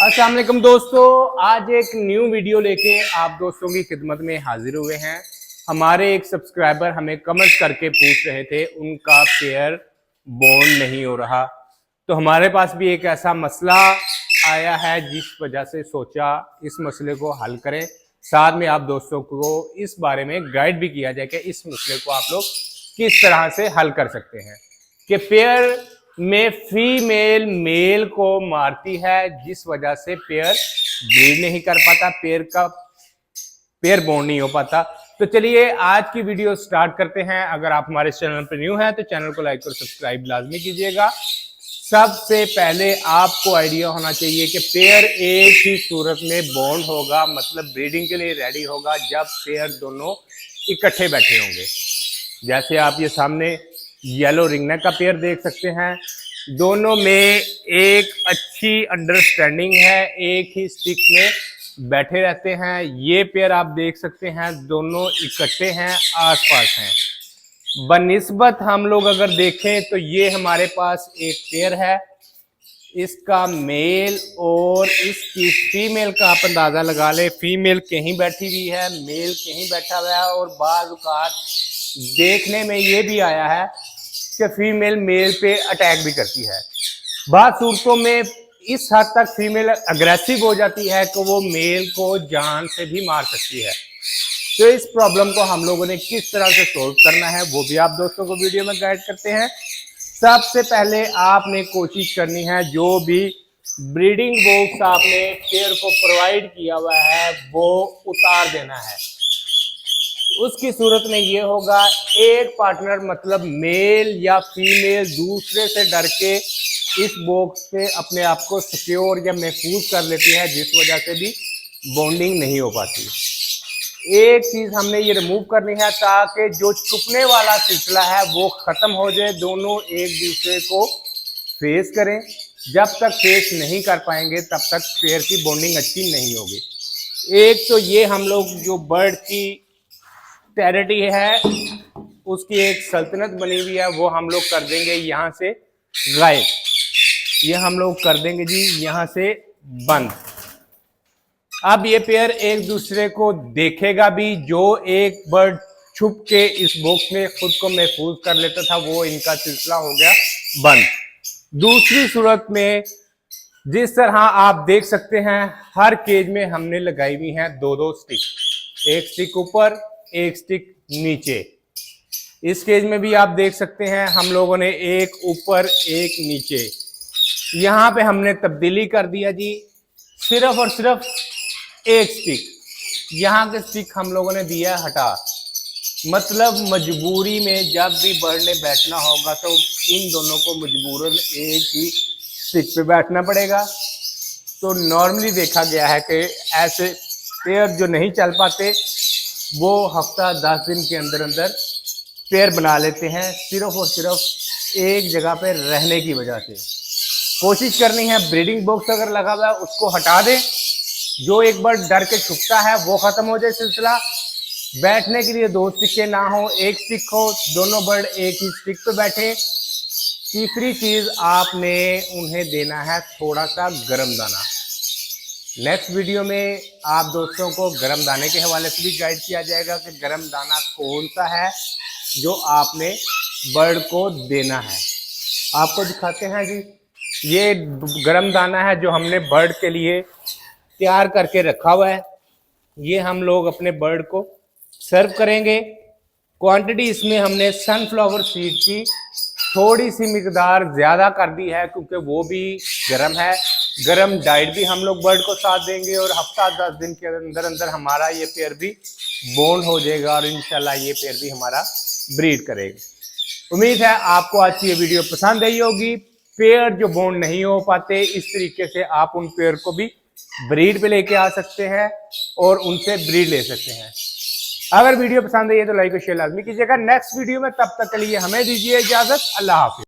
अस्सलाम वालेकुम दोस्तों, आज एक न्यू वीडियो लेके आप दोस्तों की खिदमत में हाजिर हुए हैं। हमारे एक सब्सक्राइबर हमें कमेंट करके पूछ रहे थे उनका पेयर बॉन्ड नहीं हो रहा, तो हमारे पास भी एक ऐसा मसला आया है जिस वजह से सोचा इस मसले को हल करें। साथ में आप दोस्तों को इस बारे में गाइड भी किया जाए कि इस मसले को आप लोग किस तरह से हल कर सकते हैं कि पेयर में फीमेल मेल को मारती है, जिस वजह से पेयर ब्रीड नहीं कर पाता, पेयर बॉन्ड नहीं हो पाता। तो चलिए आज की वीडियो स्टार्ट करते हैं। अगर आप हमारे चैनल पर न्यू हैं तो चैनल को लाइक और सब्सक्राइब लाजमी कीजिएगा। सबसे पहले आपको आइडिया होना चाहिए कि पेयर एक ही सूरत में बॉन्ड होगा, मतलब ब्रीडिंग के लिए रेडी होगा जब पेयर दोनों इकट्ठे बैठे होंगे। जैसे आप ये सामने येलो रिंगनेक का पेयर देख सकते हैं, दोनों में एक अच्छी अंडरस्टैंडिंग है, एक ही स्टिक में बैठे रहते हैं। ये पेयर आप देख सकते हैं दोनों इकट्ठे हैं, आसपास हैं। बनिस्बत हम लोग अगर देखें तो ये हमारे पास एक पेयर है, इसका मेल और इसकी फीमेल का आप अंदाजा लगा ले। फीमेल कहीं बैठी हुई है, मेल कहीं बैठा हुआ है, और बाज़ औक़ात देखने में ये भी आया है कि फीमेल मेल पे अटैक भी करती है। बात सूरतों में इस हद तक फीमेल अग्रेसिव हो जाती है कि वो मेल को जान से भी मार सकती है। तो इस प्रॉब्लम को हम लोगों ने किस तरह से सोल्व करना है वो भी आप दोस्तों को वीडियो में गाइड करते हैं। सबसे पहले आपने कोशिश करनी है, जो भी ब्रीडिंग बॉक्स आपने पेयर को प्रोवाइड किया हुआ है वो उतार देना है। उसकी सूरत में ये होगा, एक पार्टनर मतलब मेल या फीमेल दूसरे से डर के इस बॉक्स से अपने आप को सिक्योर या महफूज कर लेती है, जिस वजह से भी बॉन्डिंग नहीं हो पाती। एक चीज हमने ये रिमूव करनी है ताकि जो छुपने वाला सिलसिला है वो खत्म हो जाए, दोनों एक दूसरे को फेस करें। जब तक फेस नहीं कर पाएंगे तब तक पेयर की बॉन्डिंग अच्छी नहीं होगी। एक तो ये हम लोग जो बर्ड की टेरिटरी है उसकी एक सल्तनत बनी हुई है वो हम लोग कर देंगे यहाँ से गायब, ये हम लोग कर देंगे जी यहाँ से बंद। अब ये पेयर एक दूसरे को देखेगा भी, जो एक बर्ड छुप के इस बॉक्स में खुद को महफूज कर लेता था वो इनका सिलसिला हो गया बंद। दूसरी सूरत में जिस तरह आप देख सकते हैं हर केज में हमने लगाई हुई है दो दो स्टिक, एक स्टिक ऊपर एक स्टिक नीचे। इस केज में भी आप देख सकते हैं हम लोगों ने एक ऊपर एक नीचे। यहां पे हमने तब्दीली कर दिया जी, सिर्फ और सिर्फ एक स्टिक, यहां के स्टिक हम लोगों ने दिया हटा। मतलब मजबूरी में जब भी बर्ड ने बैठना होगा तो इन दोनों को मजबूरन एक ही स्टिक पे बैठना पड़ेगा। तो नॉर्मली देखा गया है कि ऐसे पेयर जो नहीं चल पाते वो हफ्ता 10 दिन के अंदर अंदर पेयर बना लेते हैं, सिर्फ और सिर्फ एक जगह पे रहने की वजह से। कोशिश करनी है ब्रीडिंग बॉक्स अगर लगा हुआ है उसको हटा दें, जो एक बार डर के छुपता है वो खत्म हो जाए सिलसिला। बैठने के लिए दो स्टिकें ना हो, एक स्टिक हो, दोनों बर्ड एक ही स्टिक पे बैठे। तीसरी चीज आपने उन्हें देना है थोड़ा सा गर्म दाना। नेक्स्ट वीडियो में आप दोस्तों को गर्म दाने के हवाले से भी गाइड किया जाएगा कि गर्म दाना कौन सा है जो आपने बर्ड को देना है। आपको दिखाते हैं जी, ये गर्म दाना है जो हमने बर्ड के लिए तैयार करके रखा हुआ है। ये हम लोग अपने बर्ड को सर्व करेंगे। क्वांटिटी इसमें हमने सनफ्लावर सीड की थोड़ी सी मिकदार ज़्यादा कर दी है क्योंकि वो भी गर्म है। गर्म डाइट भी हम लोग बर्ड को साथ देंगे और हफ्ता 10 दिन के अंदर अंदर हमारा ये पेयर भी बॉन्ड हो जाएगा और इंशाल्लाह ये पेयर भी हमारा ब्रीड करेगा। उम्मीद है आपको आज की ये वीडियो पसंद आई होगी। पेयर जो बॉन्ड नहीं हो पाते, इस तरीके से आप उन पेयर को भी ब्रीड पे लेके आ सकते हैं और उनसे ब्रीड ले सकते हैं। अगर वीडियो पसंद आई है तो लाइक और शेयर लाजमी कीजिएगा। नेक्स्ट वीडियो में, तब तक के लिए हमें दीजिए इजाजत। अल्लाह हाफिज।